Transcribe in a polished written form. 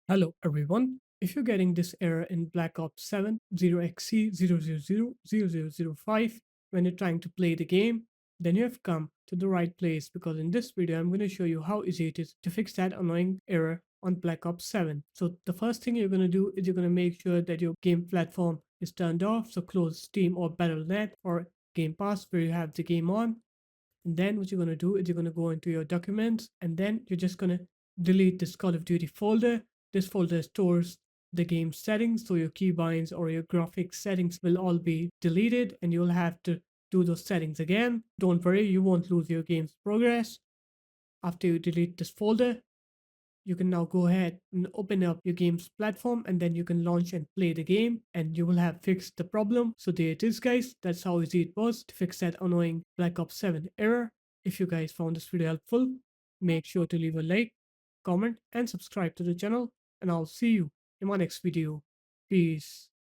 Hello everyone. If you're getting this error in Black Ops 7 0xC0000005 when you're trying to play the game, then you have come to the right place because in this video I'm going to show you how easy it is to fix that annoying error on Black Ops 7. So the first thing you're going to do is you're going to make sure that your game platform is turned off. So close Steam or Battle.net or Game Pass where you have the game on, and then what you're going to do is you're going to go into your documents and then you're just going to delete this Call of Duty folder. This folder stores the game settings, so your keybinds or your graphics settings will all be deleted and you'll have to do those settings again. Don't worry, you won't lose your game's progress. After you delete this folder, you can now go ahead and open up your game's platform and then you can launch and play the game and you will have fixed the problem. So there it is guys, that's how easy it was to fix that annoying Black Ops 7 error. If you guys found this video helpful, make sure to leave a like, comment and subscribe to the channel, and I'll see you in my next video. Peace.